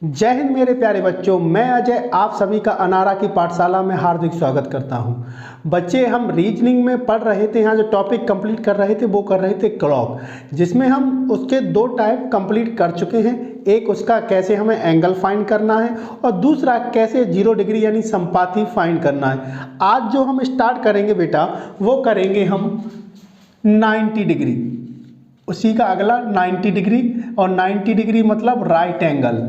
जय हिंद मेरे प्यारे बच्चों, मैं अजय आप सभी का अनारा की पाठशाला में हार्दिक स्वागत करता हूं। बच्चे, हम रीजनिंग में पढ़ रहे थे, यहाँ जो टॉपिक कंप्लीट कर रहे थे वो कर रहे थे क्लॉक, जिसमें हम उसके दो टाइप कंप्लीट कर चुके हैं। एक उसका कैसे हमें एंगल फाइंड करना है और दूसरा कैसे 0 डिग्री यानी संपाती फाइंड करना है। आज जो हम स्टार्ट करेंगे बेटा वो करेंगे हम 90 डिग्री, उसी का अगला 90 डिग्री, और 90 डिग्री मतलब राइट एंगल।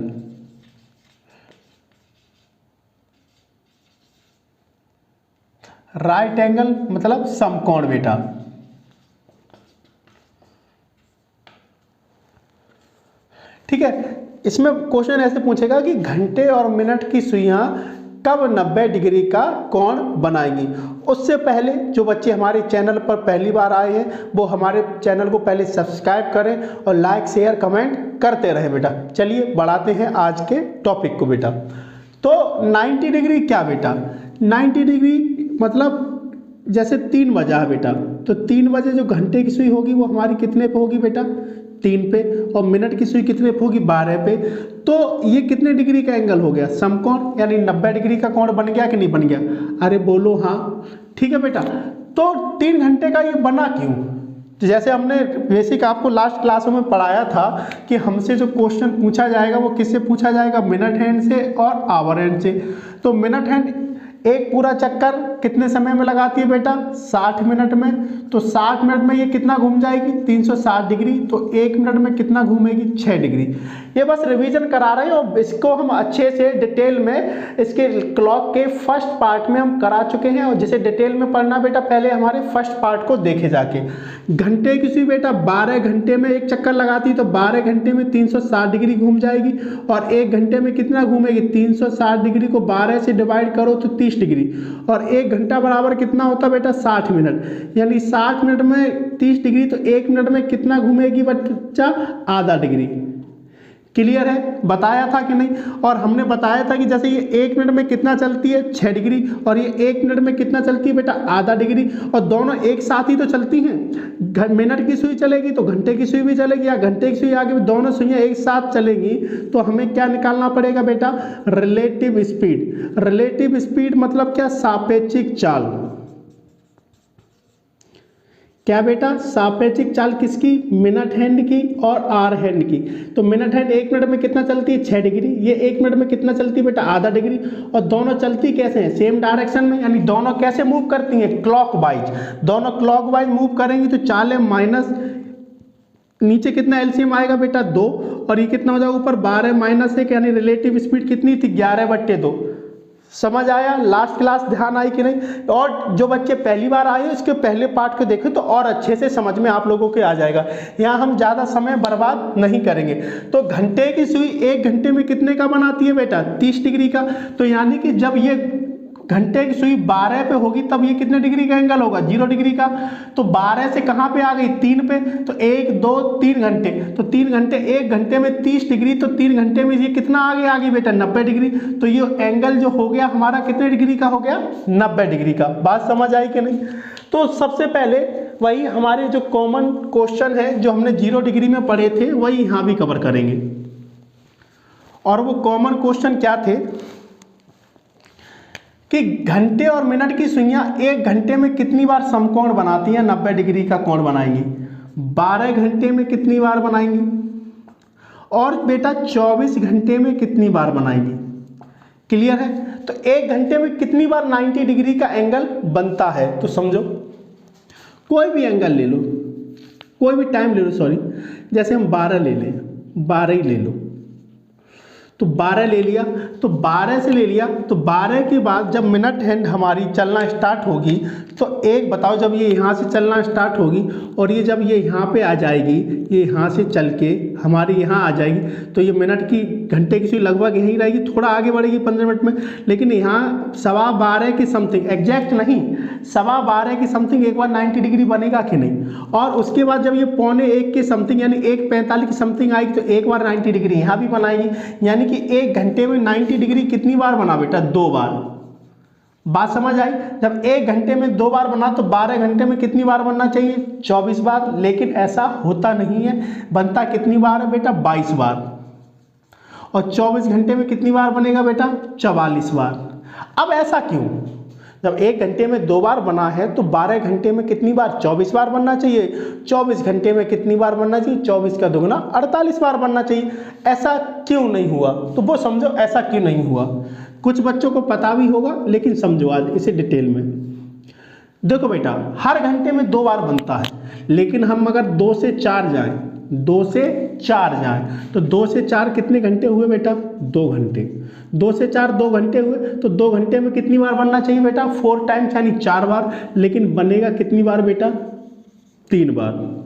राइट एंगल मतलब समकोण बेटा। ठीक है, इसमें क्वेश्चन ऐसे पूछेगा कि घंटे और मिनट की सुइयां कब 90 डिग्री का कोण बनाएंगी। उससे पहले जो बच्चे हमारे चैनल पर पहली बार आए हैं वो हमारे चैनल को पहले सब्सक्राइब करें और लाइक शेयर कमेंट करते रहें बेटा। चलिए बढ़ाते हैं आज के टॉपिक को बेटा। तो 90 डिग्री क्या बेटा? 90 डिग्री मतलब जैसे 3 बजा है बेटा, तो 3 बजे जो घंटे की सुई होगी वो हमारी कितने पे होगी बेटा? 3 पे। और मिनट की सुई कितने पे होगी? 12 पे। तो ये कितने डिग्री का एंगल हो गया? समकोण, यानी 90 डिग्री का कोण बन गया कि नहीं बन गया? अरे बोलो हाँ। ठीक है बेटा, तो 3 घंटे का ये बना क्यों? तो जैसे हमने बेसिक आपको लास्ट क्लासों में पढ़ाया था कि हमसे जो क्वेश्चन पूछा जाएगा वो किससे पूछा जाएगा? मिनट हैंड से और आवर हैंड से। तो मिनट हैंड एक पूरा चक्कर कितने समय में लगाती है बेटा? 60 मिनट में। तो 60 मिनट में ये कितना घूम जाएगी? 360 डिग्री। तो 1 मिनट में कितना घूमेगी? 6 डिग्री। ये बस रिवीजन करा रहे हैं और इसको हम अच्छे से डिटेल में इसके क्लॉक के फर्स्ट पार्ट में हम करा चुके हैं। और जिसे डिटेल में पढ़ना बेटा पहले हमारे फर्स्ट पार्ट को देखे जाके। घंटे की सुई बेटा 12 घंटे में एक चक्कर लगाती, तो 12 घंटे में 360 डिग्री घूम जाएगी। और 1 घंटे में कितना घूमेगी? 360 डिग्री को 12 से डिवाइड करो तो 30 डिग्री। और 1 घंटा बराबर कितना होता बेटा? 60 मिनट। यानी 60 मिनट में 30 डिग्री, तो 1 मिनट में कितना घूमेगी बच्चा? आधा डिग्री। क्लियर है? बताया था कि नहीं? और हमने बताया था कि जैसे ये 1 मिनट में कितना चलती है? 6 डिग्री। और ये 1 मिनट में कितना चलती है बेटा? आधा डिग्री। और दोनों एक साथ ही तो चलती हैं। मिनट की सुई चलेगी तो घंटे की सुई भी चलेगी, या घंटे की सुई आगे, दोनों सुइयां एक साथ चलेंगी। तो हमें क्या निकालना पड़ेगा बेटा? Relative speed. रिलेटिव स्पीड मतलब क्या? सापेक्षिक चाल। क्या बेटा? सापेक्षिक चाल किसकी? मिनट हैंड की और आर हैंड की। तो मिनट हैंड 1 मिनट में कितना चलती है? 6 डिग्री। ये 1 मिनट में कितना चलती है बेटा? आधा डिग्री। और दोनों चलती कैसे हैं? सेम डायरेक्शन में, यानी दोनों कैसे मूव करती हैं? क्लॉकवाइज। दोनों क्लॉकवाइज मूव करेंगी तो चाल है माइनस, नीचे कितना एलसीएम आएगा बेटा? 2। और ये कितना हो जाएगा ऊपर? 12 माइनस 1, यानी रिलेटिव स्पीड कितनी थी? 11/2। समझ आया? लास्ट क्लास ध्यान आई कि नहीं? और जो बच्चे पहली बार आए उसके पहले पार्ट को देखें तो और अच्छे से समझ में आप लोगों के आ जाएगा। यहाँ हम ज़्यादा समय बर्बाद नहीं करेंगे। तो घंटे की सुई 1 घंटे में कितने का बनाती है बेटा? 30 डिग्री का। तो यानी कि जब ये घंटे की सुई 12 पे होगी तब ये कितने डिग्री का एंगल होगा? 0 डिग्री का। तो 12 से कहाँ पे आ गई? 3 पे। तो 1 2 3 घंटे, तो 3 घंटे, 1 घंटे में 30 डिग्री, तो 3 घंटे में ये कितना आ गई बेटा? 90 डिग्री। तो ये एंगल जो हो गया हमारा कितने डिग्री का हो गया? 90 डिग्री का। बात समझ आई कि नहीं? तो सबसे पहले वही हमारे जो कॉमन क्वेश्चन है जो हमने 0 डिग्री में पढ़े थे वही यहाँ भी कवर करेंगे। और वो कॉमन क्वेश्चन क्या थे कि घंटे और मिनट की सुइयां 1 घंटे में कितनी बार समकोण बनाती हैं? 90 डिग्री का कोण बनाएंगी। 12 घंटे में कितनी बार बनाएंगी? और बेटा 24 घंटे में कितनी बार बनाएंगी? क्लियर है? तो 1 घंटे में कितनी बार 90 डिग्री का एंगल बनता है? तो समझो, कोई भी एंगल ले लो, कोई भी टाइम ले लो, सॉरी, जैसे हम 12 ले लें, 12 ही ले लो। तो 12 ले लिया, तो 12 से ले लिया, तो 12 के बाद जब मिनट हैंड हमारी चलना स्टार्ट होगी तो एक बताओ, जब ये यहाँ से चलना स्टार्ट होगी और ये जब ये यहाँ पे आ जाएगी, ये यहाँ से चल के हमारी यहाँ आ जाएगी, तो ये मिनट की घंटे की सुई लगभग यहीं रहेगी, थोड़ा आगे बढ़ेगी 15 मिनट में, लेकिन यहाँ 12:15 की समथिंग, एग्जैक्ट नहीं, 12:15 की समथिंग एक बार 90 डिग्री बनेगा कि नहीं। और उसके बाद जब ये 12:45 की समथिंग यानी 1:45 की समथिंग आएगी तो एक बार 90 डिग्री यहाँ भी बनाएगी। यानी कि 1 घंटे में 90 डिग्री कितनी बार बना बेटा? 2 बार। बात समझ आई? जब 1 घंटे में 2 बार बना तो 12 घंटे में कितनी बार बनना चाहिए? 24 बार। लेकिन ऐसा होता नहीं है, बनता कितनी बार है बेटा? 22 बार। और 24 घंटे में कितनी बार बनेगा बेटा? 44 बार। अब ऐसा क्यों? जब 1 घंटे में 2 बार बना है तो 12 घंटे में कितनी बार? 24 बार बनना चाहिए। 24 घंटे में कितनी बार बनना चाहिए? 24 का दुगना 48 बार बनना चाहिए। ऐसा क्यों नहीं हुआ? तो वो समझो ऐसा क्यों नहीं हुआ। कुछ बच्चों को पता भी होगा, लेकिन समझो आज इसे डिटेल में। देखो बेटा, हर घंटे में 2 बार बनता है, लेकिन हम अगर 2 से 4 जाएं, 2 से 4 जाएं तो 2 से 4 कितने घंटे हुए बेटा? 2 घंटे। 2 से 4 2 घंटे हुए, तो 2 घंटे में कितनी बार बनना चाहिए बेटा? 4 टाइम्स यानी 4 बार। लेकिन बनेगा कितनी बार बेटा? 3 बार।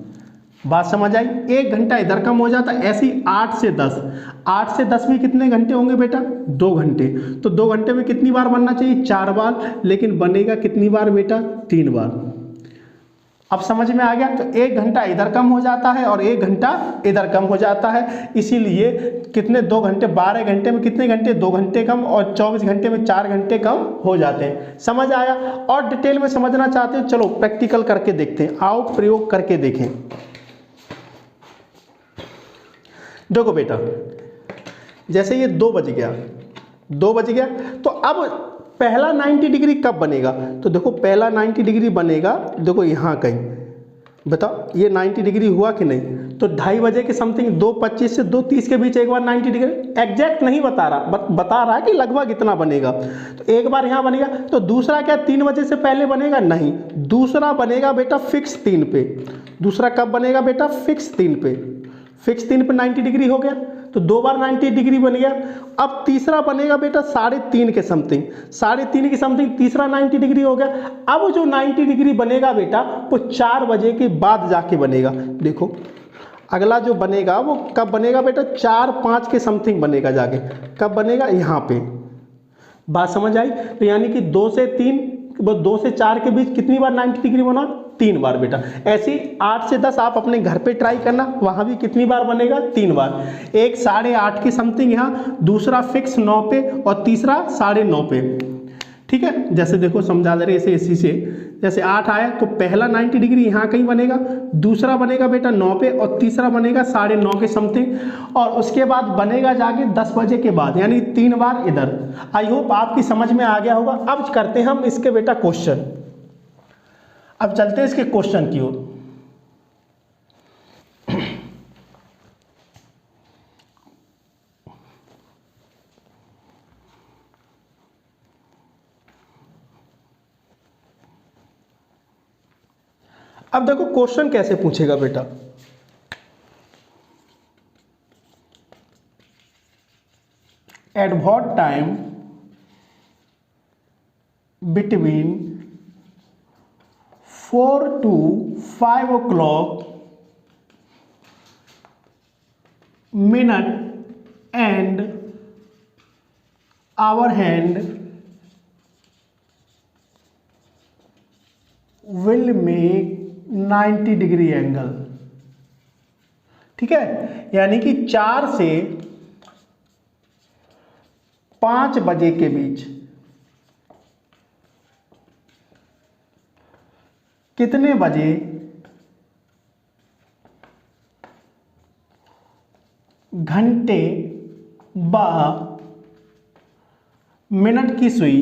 बात समझ आई? 1 घंटा इधर कम हो जाता है। ऐसे ही 8 से 10, 8 से 10 में कितने घंटे होंगे बेटा? 2 घंटे। तो 2 घंटे में कितनी बार बनना चाहिए? 4 बार। लेकिन बनेगा कितनी बार बेटा? 3 बार। अब समझ में आ गया? तो 1 घंटा इधर कम हो जाता है और 1 घंटा इधर कम हो जाता है। इसीलिए कितने 2 घंटे, 12 घंटे में कितने घंटे? 2 घंटे कम, और 24 घंटे में 4 घंटे कम हो जाते हैं। समझ आया? और डिटेल में समझना चाहते हो? चलो प्रैक्टिकल करके देखते हैं। आओ प्रयोग करके देखें। देखो बेटा, जैसे ये 2 बज गया, 2 बज गया, तो अब पहला 90 डिग्री कब बनेगा? तो देखो पहला 90 डिग्री बनेगा, देखो यहाँ कहीं। बताओ ये 90 डिग्री हुआ कि नहीं? तो 2:30 बजे के समथिंग, 2:25 से 2:30 के बीच एक बार 90 डिग्री, एग्जैक्ट नहीं बता रहा, बता रहा है कि लगभग इतना बनेगा। तो एक बार यहाँ बनेगा। तो दूसरा क्या 3 बजे से पहले बनेगा? नहीं, दूसरा बनेगा बेटा फिक्स 3 पे। दूसरा कब बनेगा बेटा? फिक्स 3 पे। फिक्स 3 पे 90 डिग्री हो गया, तो 2 बार 90 डिग्री बन गया। अब तीसरा बनेगा बेटा 3:30 के समथिंग, 3:30 के समथिंग तीसरा 90 डिग्री हो गया। अब जो 90 डिग्री बनेगा बेटा वो 4 बजे के बाद जाके बनेगा। देखो अगला जो बनेगा वो कब बनेगा बेटा? 4-5 के समथिंग बनेगा जाके। कब बनेगा? यहाँ पे। बात समझ आई? तो यानी कि 2 से 3, 2 से 4 के बीच कितनी बार 90 डिग्री बना? 3 बार बेटा। ऐसे ही 8 से 10 आप अपने घर पे ट्राई करना, वहां भी कितनी बार बनेगा? 3 बार। एक 8:30 के समथिंग यहाँ, दूसरा फिक्स 9 पे और तीसरा 9:30 पे। ठीक है, जैसे देखो समझा दे रहे इसे इसी से। जैसे 8 आया तो पहला 90 डिग्री यहाँ कहीं बनेगा, दूसरा बनेगा बेटा 9 पे और तीसरा बनेगा 9:30 के समथिंग, और उसके बाद बनेगा जाके 10 बजे के बाद, यानी 3 बार इधर। आई होप आपकी समझ में आ गया होगा। अब करते हैं हम इसके बेटा क्वेश्चन। अब चलते हैं इसके क्वेश्चन की ओर। अब देखो क्वेश्चन कैसे पूछेगा बेटा। At what time between 4 to 5 o'clock minute and our hand will make 90 degree angle. ठीक है, यानी कि 4 से 5 बजे के बीच कितने बजे घंटे व मिनट की सुई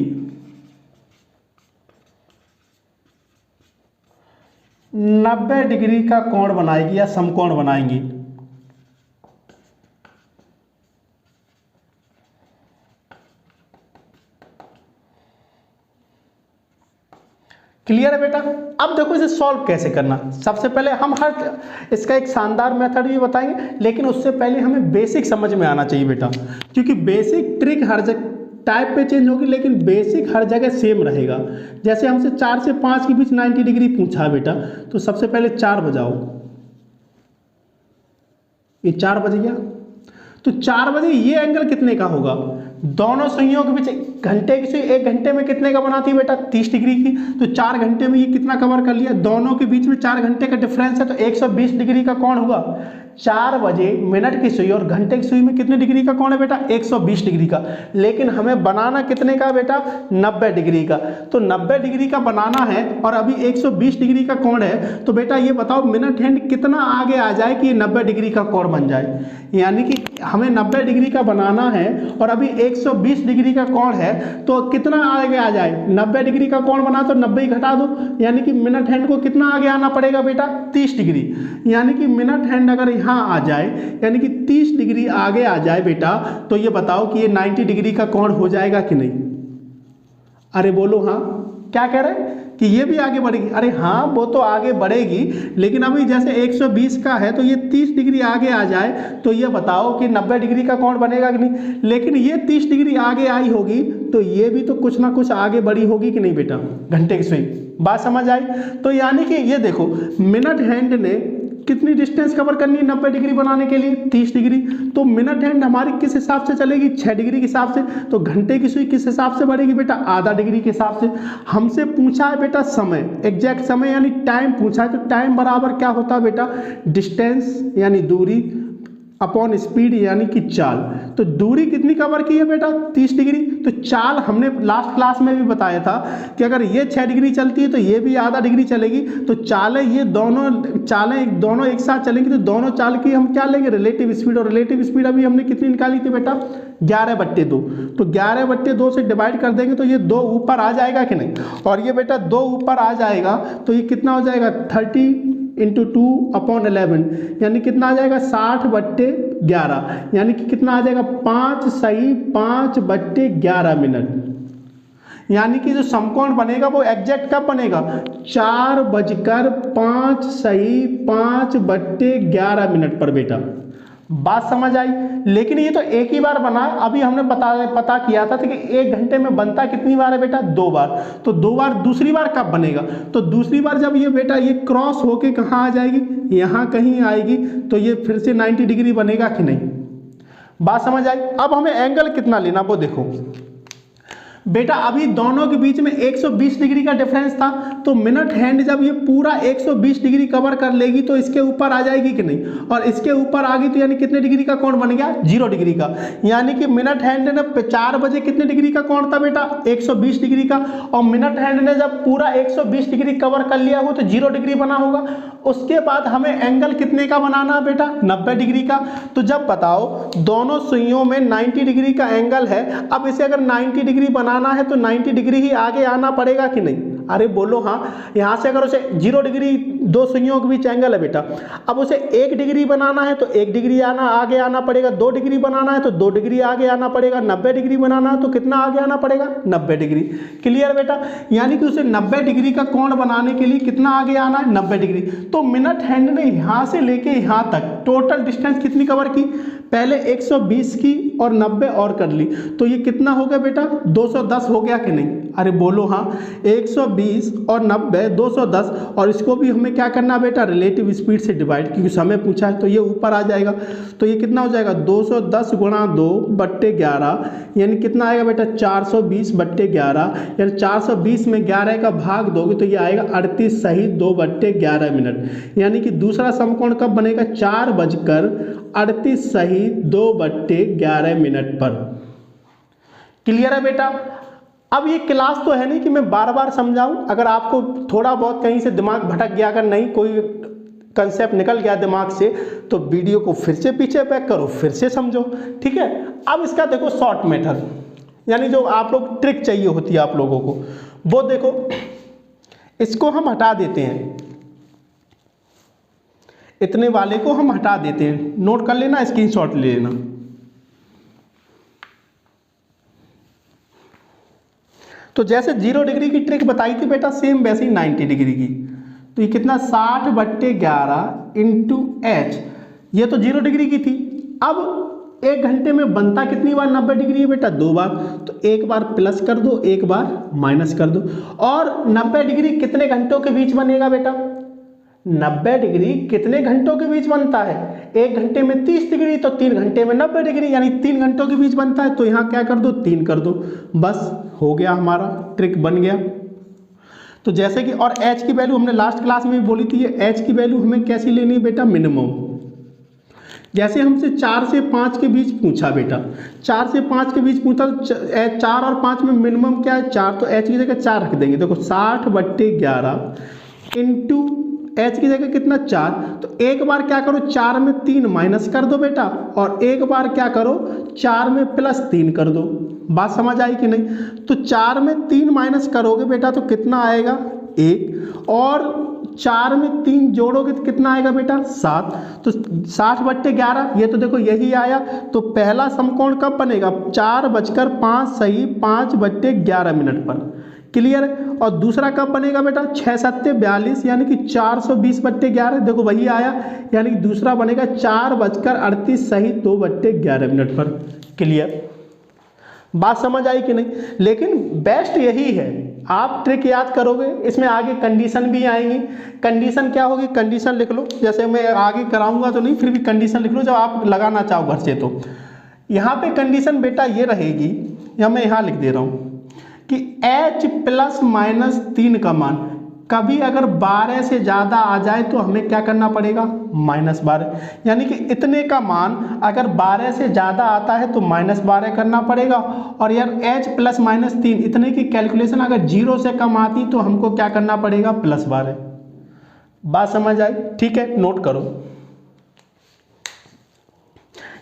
90 डिग्री का कोण बनाएगी या समकोण बनाएंगी। क्लियर है बेटा? अब देखो इसे सॉल्व कैसे करना। सबसे पहले हम इसका एक शानदार मेथड भी बताएंगे, लेकिन उससे पहले हमें बेसिक समझ में आना चाहिए बेटा, क्योंकि बेसिक ट्रिक हर जगह टाइप पे चेंज होगी, लेकिन बेसिक हर जगह सेम रहेगा। जैसे हमसे 4 से 5 के बीच 90 डिग्री पूछा बेटा, तो सबसे पहले 4 बजाओ। ये 4 बज गया, तो 4 बजे ये एंगल कितने का होगा? दोनों सुइयों के बीच घंटे की सुई 1 घंटे में कितने का बनाती है बेटा 30 डिग्री की, तो 4 घंटे में ये कितना कवर कर लिया, दोनों के बीच में 4 घंटे का डिफरेंस है तो 120 डिग्री का कोण हुआ। 4 बजे मिनट की सुई और घंटे की सुई में कितने डिग्री का कोण है बेटा 120 डिग्री का, लेकिन हमें बनाना कितने का बेटा 90 डिग्री का, तो 90 डिग्री का बनाना है और अभी 120 डिग्री का कोण है, तो बेटा ये बताओ मिनट हैंड कितना आगे आ जाए कि ये 90 डिग्री का कोण बन जाए। यानी कि हमें 90 डिग्री का बनाना है और अभी 120 डिग्री का कोण है, तो कितना आगे आ जाए, 90 डिग्री का कोण बना तो 90 ही घटा दो, यानी कि मिनट हैंड को कितना आगे आना पड़ेगा बेटा 30 डिग्री, यानी कि मिनट हैंड अगर यहाँ आ जाए यानी कि 30 डिग्री आगे आ जाए बेटा, तो ये बताओ कि ये 90 डिग्री का कोण हो जाएगा कि नहीं। अरे बोलो हाँ, क्या कह रहे हैं कि ये भी आगे बढ़ेगी, अरे हाँ वो तो आगे बढ़ेगी, लेकिन अभी जैसे 120 का है तो ये 30 डिग्री आगे आ जाए तो ये बताओ कि 90 डिग्री का कोण बनेगा कि नहीं, लेकिन ये 30 डिग्री आगे आई होगी तो ये भी तो कुछ ना कुछ आगे बढ़ी होगी कि नहीं बेटा, घंटे की सुई, बात समझ आई। तो यानी कि ये देखो मिनट हैंड ने कितनी डिस्टेंस कवर करनी है 90 डिग्री बनाने के लिए 30 डिग्री, तो मिनट हैंड हमारी किस हिसाब से चलेगी 6 डिग्री के हिसाब से, तो घंटे की सुई किस हिसाब से बढ़ेगी बेटा आधा डिग्री के हिसाब से। हमसे पूछा है बेटा समय, एग्जैक्ट समय यानी टाइम पूछा है, तो टाइम बराबर क्या होता है बेटा डिस्टेंस यानी दूरी अपॉन स्पीड यानी कि चाल, तो दूरी कितनी कवर की है बेटा 30 डिग्री, तो चाल हमने लास्ट क्लास में भी बताया था कि अगर ये 6 डिग्री चलती है तो ये भी आधा डिग्री चलेगी, तो चालें ये दोनों एक साथ चलेंगी, तो दोनों चाल की हम क्या लेंगे रिलेटिव स्पीड, और रिलेटिव स्पीड अभी हमने कितनी निकाली थी बेटा 11/2, तो 11/2 से डिवाइड कर देंगे तो ये 2 ऊपर आ जाएगा कि नहीं, और ये बेटा 2 ऊपर आ जाएगा तो ये कितना हो जाएगा 30 × 2/11, यानी कितना आ जाएगा 60/11, यानी कि कितना आ जाएगा 5 सही 5/11 मिनट। यानी कि जो समकोण बनेगा वो एग्जैक्ट कब बनेगा 4:05 सही 5/11 मिनट पर बेटा, बात समझ आई। लेकिन ये तो एक ही बार बना, अभी हमने पता किया था कि 1 घंटे में बनता कितनी बार है बेटा 2 बार, तो 2 बार दूसरी बार कब बनेगा, तो दूसरी बार जब ये बेटा ये क्रॉस होके कहाँ आ जाएगी यहाँ कहीं आएगी, तो ये फिर से 90 डिग्री बनेगा कि नहीं, बात समझ आई। अब हमें एंगल कितना लेना वो देखो बेटा, अभी दोनों के बीच में 120 डिग्री का डिफरेंस था, तो मिनट हैंड जब ये पूरा 120 डिग्री कवर कर लेगी तो इसके ऊपर आ जाएगी कि नहीं, और इसके ऊपर आ गई तो यानी कितने डिग्री का कोण बन गया 0 डिग्री का, यानी कि मिनट हैंड ने 4 बजे कितने डिग्री का कोण था बेटा 120 डिग्री का, और मिनट हैंड ने जब पूरा 120 डिग्री कवर कर लिया हो तो 0 डिग्री बना होगा। उसके बाद हमें एंगल कितने का बनाना है बेटा 90 डिग्री का, तो जब बताओ दोनों सुइयों में 90 डिग्री का एंगल है, अब इसे अगर 90 डिग्री बनाना है तो 90 डिग्री ही आगे आना पड़ेगा कि नहीं, अरे बोलो हाँ। यहाँ से अगर उसे 0 डिग्री 2 सुइयों के बीच एंगल है बेटा, अब उसे 1 डिग्री बनाना है तो 1 डिग्री आगे आना पड़ेगा, 2 डिग्री बनाना है तो 2 डिग्री आगे आना पड़ेगा, 90 डिग्री बनाना है तो कितना आगे आना पड़ेगा 90 डिग्री। क्लियर बेटा, यानी कि उसे 90 डिग्री का कोण बनाने के लिए कितना आगे आना है 90 डिग्री। तो मिनट हैंड ने यहाँ से लेके यहाँ तक टोटल डिस्टेंस कितनी कवर की, पहले 120 की और 90 और कर ली, तो ये कितना हो गया बेटा 210 हो गया कि नहीं, अरे बोलो हाँ। 120 और 90 210, और इसको भी हमें क्या करना बेटा रिलेटिव स्पीड से डिवाइड, क्योंकि समय पूछा है तो ये ऊपर आ जाएगा, तो ये कितना हो जाएगा 210 × 2/11, यानी कितना आएगा बेटा 420/11, यानी 420 में 11 का भाग दोगे तो ये आएगा 38 सही 2/11 मिनट, यानी कि दूसरा समकोण कब बनेगा 4:38 सही 2/11 मिनट पर। क्लियर है बेटा। अब ये क्लास तो है नहीं कि मैं बार बार समझाऊं, अगर आपको थोड़ा बहुत कहीं से दिमाग भटक गया, अगर नहीं कोई कंसेप्ट निकल गया दिमाग से, तो वीडियो को फिर से पीछे बैक करो फिर से समझो, ठीक है। अब इसका देखो शॉर्ट मेथड, यानी जो आप लोग ट्रिक चाहिए होती है आप लोगों को, वो देखो इसको हम हटा देते हैं, इतने वाले को हम हटा देते हैं, नोट कर लेना स्क्रीनशॉट ले लेना। तो जैसे 0 डिग्री की ट्रिक बताई थी बेटा, सेम वैसे ही 90 डिग्री की, तो ये कितना 60/11 × h, ये तो 0 डिग्री की थी। अब 1 घंटे में बनता कितनी बार 90 डिग्री है बेटा 2 बार, तो एक बार प्लस कर दो एक बार माइनस कर दो। और 90 डिग्री कितने घंटों के बीच बनेगा बेटा 90 डिग्री कितने घंटों के बीच बनता है? 1 घंटे में 30 डिग्री, तो 3 घंटे में 90 डिग्री, यानी 3 घंटों के बीच बनता है। तो यहाँ क्या कर दो, 3 कर दो, बस हो गया, हमारा ट्रिक बन गया। तो जैसे कि, और h की वैल्यू हमने लास्ट क्लास में भी बोली थी, ये h की वैल्यू हमें कैसी लेनी है बेटा, मिनिमम। जैसे हमसे 4 से 5 के बीच पूछा बेटा, 4 से 5 के बीच पूछा, तो 4 और 5 में मिनिमम क्या है, 4, तो h की जगह 4 रख देंगे। देखो 60/11 इंटू h की जगह कितना, 4। तो एक बार क्या करो, 4 में 3 माइनस कर दो बेटा, और एक बार क्या करो, 4 में +3 कर दो। बात समझ आई कि नहीं? तो 4 में 3 माइनस करोगे बेटा तो कितना आएगा, 1, और 4 में 3 जोड़ोगे तो कितना आएगा बेटा, 7। तो 60/11, ये तो देखो यही आया। तो पहला समकोण कब बनेगा, 4:05 सही 5/11 मिनट पर। क्लियर है? और दूसरा कब बनेगा बेटा, 6×7=42, यानी कि 420/11, देखो वही आया, यानी कि दूसरा बनेगा 4:38 सही 2/11 मिनट पर। क्लियर? बात समझ आई कि नहीं? लेकिन बेस्ट यही है, आप ट्रिक याद करोगे, इसमें आगे कंडीशन भी आएंगी। कंडीशन क्या होगी, कंडीशन लिख लो, जैसे मैं आगे कराऊंगा तो नहीं, फिर भी कंडीशन लिख लो जब आप लगाना चाहो घर से। तो यहाँ पे कंडीशन बेटा ये रहेगी, या मैं यहाँ लिख दे रहा हूँ कि h ±3 का मान कभी अगर 12 से ज़्यादा आ जाए तो हमें क्या करना पड़ेगा, -12, यानी कि इतने का मान अगर 12 से ज़्यादा आता है तो -12 करना पड़ेगा। और यार h ±3 इतने की कैलकुलेशन अगर 0 से कम आती तो हमको क्या करना पड़ेगा, +12। बात समझ आई? ठीक है, नोट करो।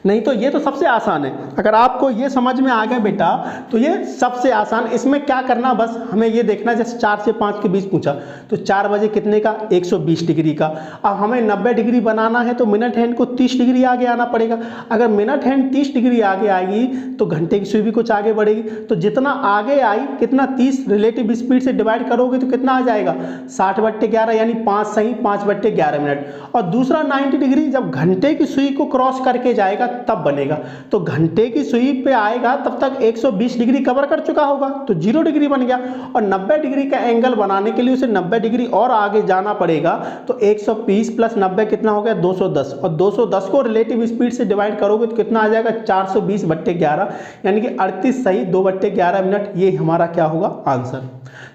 नहीं तो ये तो सबसे आसान है, अगर आपको ये समझ में आ गया बेटा तो ये सबसे आसान। इसमें क्या करना, बस हमें ये देखना, जैसे 4 से 5 के बीच पूछा तो 4 बजे कितने का, 120 डिग्री का। अब हमें 90 डिग्री बनाना है तो मिनट हैंड को 30 डिग्री आगे आना पड़ेगा। अगर मिनट हैंड 30 डिग्री आगे आएगी तो घंटे की सुई भी कुछ आगे बढ़ेगी। तो जितना आगे आई कितना, 30 रिलेटिव स्पीड से डिवाइड करोगे तो कितना आ जाएगा, 60/11, यानी 5 सही 5/11 मिनट। और दूसरा 90 डिग्री जब घंटे की सुई को क्रॉस करके जाएगा तब बनेगा। तो घंटे की सुई पे आएगा तब तक 120 डिग्री कवर कर चुका होगा, तो 0 डिग्री बन गया। और 90 डिग्री का एंगल बनाने के लिए उसे 90 डिग्री और आगे जाना पड़ेगा। तो 120 + 90 कितना हो गया, 210, और 210 को रिलेटिव स्पीड से डिवाइड करोगे तो कितना आ जाएगा, 420/11, यानी कि 38 सही 2/11 मिनट। ये हमारा क्या होगा, आंसर।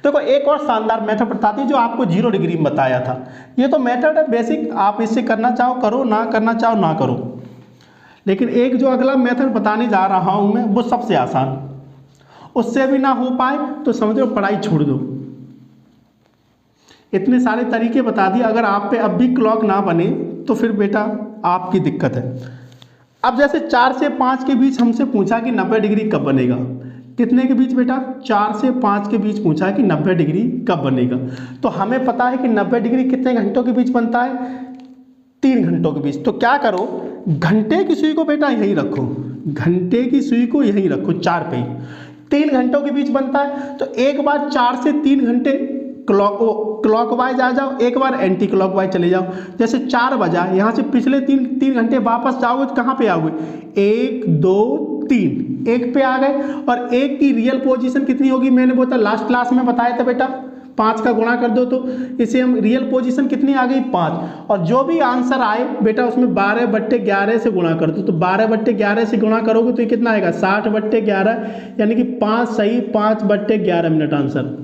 देखो एक और शानदार मेथड बताती है जो आपको 0 डिग्री में बताया था। ये तो मेथड है बेसिक, आप इससे करना चाहो करो, ना करना चाहो ना करो। लेकिन एक जो अगला मेथड बताने जा रहा हूं मैं वो सबसे आसान, उससे भी ना हो पाए तो समझो पढ़ाई छोड़ दो। इतने सारे तरीके बता दिए, अगर आप पे अब भी क्लॉक ना बने तो फिर बेटा आपकी दिक्कत है। अब जैसे 4 से 5 के बीच हमसे पूछा कि 90 डिग्री कब बनेगा, कितने के बीच बेटा, 4 से 5 के बीच पूछा है कि 90 डिग्री कब बनेगा। तो हमें पता है कि 90 डिग्री कितने घंटों के बीच बनता है, 3 घंटों के बीच। तो क्या करो, घंटे की सुई को बेटा यहीं रखो, घंटे की सुई को यहीं रखो 4 पे ही, 3 घंटों के बीच बनता है। तो एक बार 4 से 3 घंटे क्लॉकवाइज आ जाओ, एक बार एंटी क्लॉकवाइज चले जाओ। जैसे 4 बजा, यहाँ से पिछले 3 घंटे वापस जाओगे तो कहाँ पे आओगे, 1 2 3, 1 पे आ गए। और 1 की रियल पोजीशन कितनी होगी, मैंने बोला लास्ट क्लास में बताया था बेटा, 5 का गुणा कर दो तो इसे हम रियल पोजीशन कितनी आ गई, 5। और जो भी आंसर आए बेटा उसमें 12/11 से गुणा कर दो। तो 12/11 से गुणा करोगे तो ये कितना आएगा, 60/11, यानी कि 5 सही 5/11 मिनट आंसर।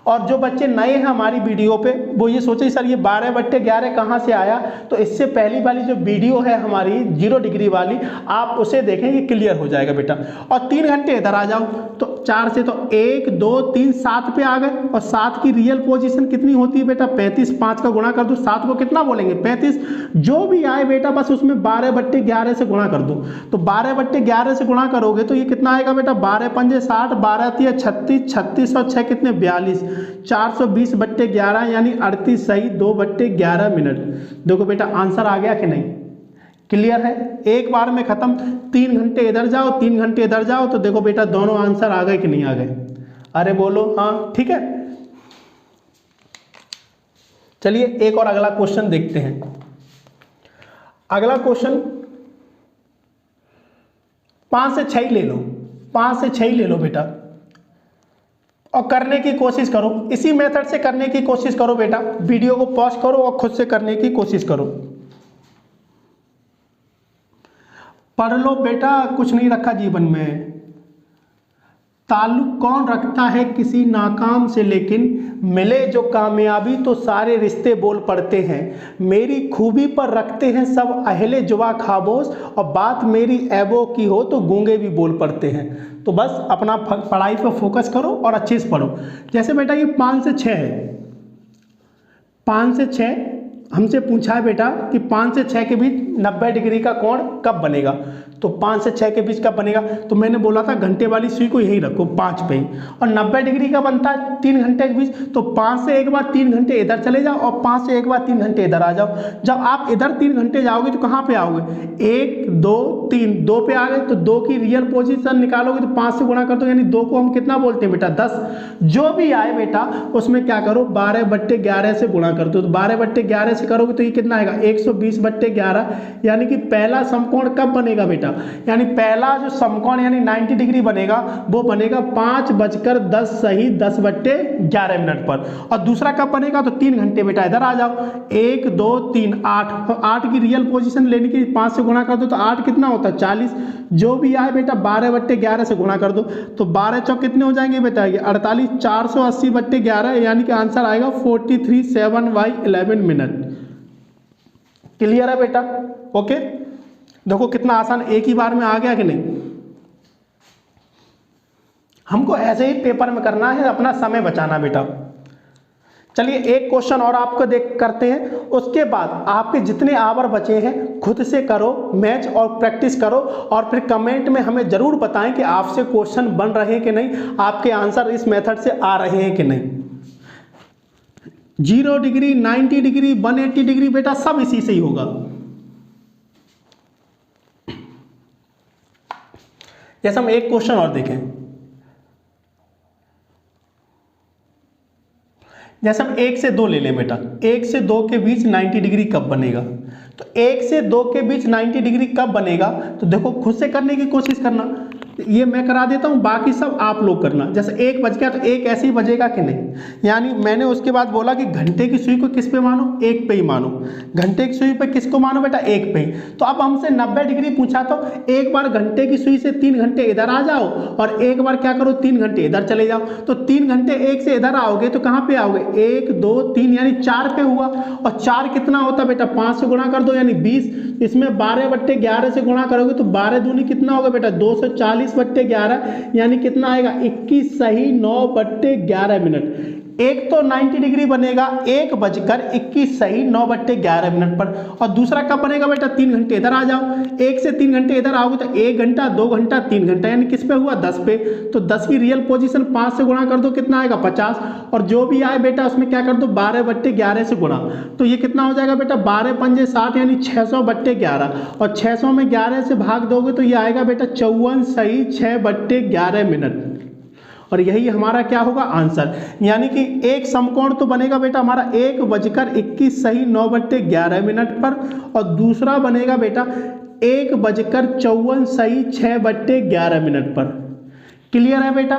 और जो बच्चे नए हैं हमारी वीडियो पे वो ये सोचे सर ये 12/11 कहाँ से आया, तो इससे पहली वाली जो वीडियो है हमारी 0 डिग्री वाली, आप उसे देखें, ये क्लियर हो जाएगा बेटा। और 3 घंटे इधर आ जाओ, तो 4 से तो 1 2 3 7 पे आ गए। और 7 की रियल पोजीशन कितनी होती है बेटा, 35, 5 का गुणा कर दो, 7 को कितना बोलेंगे, 35। जो भी आए बेटा बस उसमें 12/11 से गुणा कर दो। तो 12/11 से गुणा करोगे तो ये कितना आएगा बेटा, 12 पंजे 60, 12 तिया 36, 36 और 6 कितने 42, 420/11, यानी 38 सही 2/11 मिनट। देखो बेटा आंसर आ गया कि नहीं, क्लियर है, एक बार में खत्म। 3 घंटे इधर जाओ, 3 घंटे इधर जाओ, तो देखो बेटा दोनों आंसर आ गए कि नहीं आ गए, अरे बोलो हाँ, ठीक है। चलिए एक और अगला क्वेश्चन देखते हैं। अगला क्वेश्चन 5 से 6 ले लो, 5 से 6 ले लो बेटा। और करने की कोशिश करो, इसी मेथड से करने की कोशिश करो बेटा। वीडियो को पॉज करो और खुद से करने की कोशिश करो। पढ़ लो बेटा, कुछ नहीं रखा जीवन में। ताल्लुक कौन रखता है किसी नाकाम से, लेकिन मिले जो कामयाबी तो सारे रिश्ते बोल पड़ते हैं। मेरी खूबी पर रखते हैं सब अहले जुआ खामोश, और बात मेरी ऐबों की हो तो गूंगे भी बोल पड़ते हैं। तो बस अपना पढ़ाई पर फोकस करो और अच्छे से पढ़ो। जैसे बेटा ये 5 से 6 है, 5 से 6 हमसे पूछा है बेटा कि 5 से 6 के बीच 90 डिग्री का कोण कब बनेगा। तो 5 से 6 के बीच कब बनेगा, तो मैंने बोला था घंटे वाली सुई को यही रखो 5 पे ही। और 90 डिग्री का बनता है 3 घंटे के बीच, तो 5 से एक बार 3 घंटे इधर चले जाओ और 5 से एक बार 3 घंटे इधर आ जाओ। जब आप इधर 3 घंटे जाओगे तो कहाँ पे आओगे, 1 2 3, 2 पे आ गए तो 2 की रियल पोजीशन निकालोगे तो 5 से गुणा कर दो, यानी 2 को हम कितना बोलते हैं बेटा 10। जो भी आए बेटा उसमें क्या करो 12/11 से गुणा कर दो। तो 12/11 से करोगे तो ये कितना आएगा 120/11, यानी कि पहला समकोण कब बनेगा बेटा, यानी पहला जो समकोण यानी 90 डिग्री बनेगा वो बनेगा 5:10 सही 10/11 पर। और दूसरा कब बनेगा, तो 3 घंटे बेटा इधर आ जाओ, 1 2 3 8, तो 8 की रियल पोजीशन लेने की 5 से गुणा कर दो तो 8 कितना होता है 40। जो भी आए बेटा 12/11 से गुणा कर दो, तो 12 चौक कितने हो जाएंगे बेटा 48, 480/11, यानी कि आंसर आएगा 43.7/11 मिनट। क्लियर है बेटा, ओके। देखो कितना आसान, एक ही बार में आ गया कि नहीं। हमको ऐसे ही पेपर में करना है, अपना समय बचाना बेटा। चलिए एक क्वेश्चन और आपको देख करते हैं, उसके बाद आपके जितने आवर बचे हैं खुद से करो मैच और प्रैक्टिस करो, और फिर कमेंट में हमें जरूर बताएं कि आपसे क्वेश्चन बन रहे हैं कि नहीं, आपके आंसर इस मेथड से आ रहे हैं कि नहीं। 0 डिग्री 90 डिग्री 180 डिग्री बेटा सब इसी से ही होगा। जैसे हम एक क्वेश्चन और देखें, जैसे हम 1 से 2 ले लें बेटा, 1 से 2 के बीच 90 डिग्री कब बनेगा। तो 1 से 2 के बीच 90 डिग्री कब बनेगा, तो देखो खुद से करने की कोशिश करना, ये मैं करा देता हूँ, बाकी सब आप लोग करना। जैसे 1 बज गया तो 1 ऐसे ही बजेगा कि नहीं, यानी मैंने उसके बाद बोला कि घंटे की सुई को किस पे मानो, 1 पे ही मानो। घंटे की सुई पे किसको मानो बेटा, 1 पे ही। तो अब हमसे 90 डिग्री पूछा, तो एक बार घंटे की सुई से 3 घंटे इधर आ जाओ और एक बार क्या करो 3 घंटे इधर चले जाओ। तो 3 घंटे 1 से इधर आओगे तो कहाँ पे आओगे, 1 2 3, यानी 4 पे हुआ। और 4 कितना होता बेटा 5 से गुणा कर दो यानी 20, इसमें 12/11 से गुणा करोगे तो 12 दूनी कितना होगा बेटा 240/11, यानी कितना आएगा 21 सही 9/11 मिनट। एक तो 90 डिग्री बनेगा 1:21 सही 9/11 मिनट पर, और दूसरा कब बनेगा बेटा 3 घंटे इधर आ जाओ, 1 से 3 घंटे इधर आओगे तो 1 घंटा 2 घंटा 3 घंटा, यानी किस पे हुआ 10 पे। तो 10 की रियल पोजीशन 5 से गुणा कर दो कितना आएगा 50, और जो भी आए बेटा उसमें क्या कर दो 12/11 से गुणा, तो ये कितना हो जाएगा बेटा 12 पंजे 60, यानी 600/11, और 600 में 11 से भाग दोगे तो ये आएगा बेटा 54 सही 6/11 मिनट। और यही हमारा क्या होगा आंसर, यानी कि एक समकोण तो बनेगा बेटा हमारा 1:21 सही 9/11 मिनट पर, और दूसरा बनेगा बेटा 1:54 सही 6/11 मिनट पर। क्लियर है बेटा।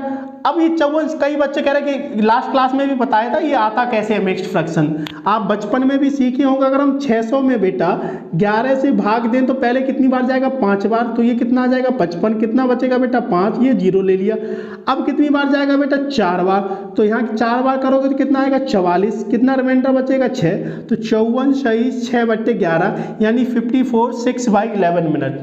अब ये 54, कई बच्चे कह रहे हैं कि लास्ट क्लास में भी बताया था ये आता कैसे है मिक्स्ड फ्रैक्शन, आप बचपन में भी सीखे होंगे। अगर हम 600 में बेटा 11 से भाग दें तो पहले कितनी बार जाएगा 5 बार, तो ये कितना आ जाएगा 55, कितना बचेगा बेटा 5, ये 0 ले लिया। अब कितनी बार जाएगा बेटा 4 बार, तो यहाँ 4 बार करोगे तो कितना आएगा 44, कितना रिमाइंडर बचेगा 6, तो 54 सही 6/11, यानी 54 6/11 मिनट।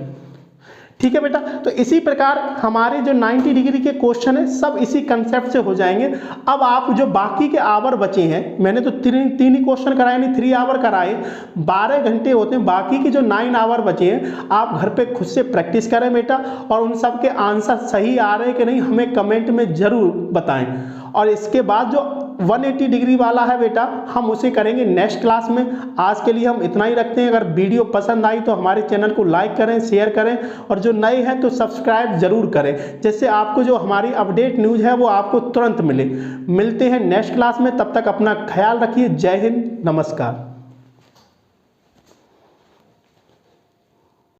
ठीक है बेटा। तो इसी प्रकार हमारे जो 90 डिग्री के क्वेश्चन है सब इसी कंसेप्ट से हो जाएंगे। अब आप जो बाकी के आवर बचे हैं, मैंने तो 3 ही क्वेश्चन कराए, नहीं 3 आवर कराए, 12 घंटे होते हैं, बाकी के जो 9 आवर बचे हैं आप घर पे खुद से प्रैक्टिस करें बेटा, और उन सब के आंसर सही आ रहे हैं कि नहीं हमें कमेंट में जरूर बताएं। और इसके बाद जो 180 डिग्री वाला है बेटा हम उसे करेंगे नेक्स्ट क्लास में। आज के लिए हम इतना ही रखते हैं। अगर वीडियो पसंद आई तो हमारे चैनल को लाइक करें, शेयर करें, और जो नए हैं तो सब्सक्राइब जरूर करें, जिससे आपको जो हमारी अपडेट न्यूज़ है वो आपको तुरंत मिले। मिलते हैं नेक्स्ट क्लास में, तब तक अपना ख्याल रखिए। जय हिंद, नमस्कार।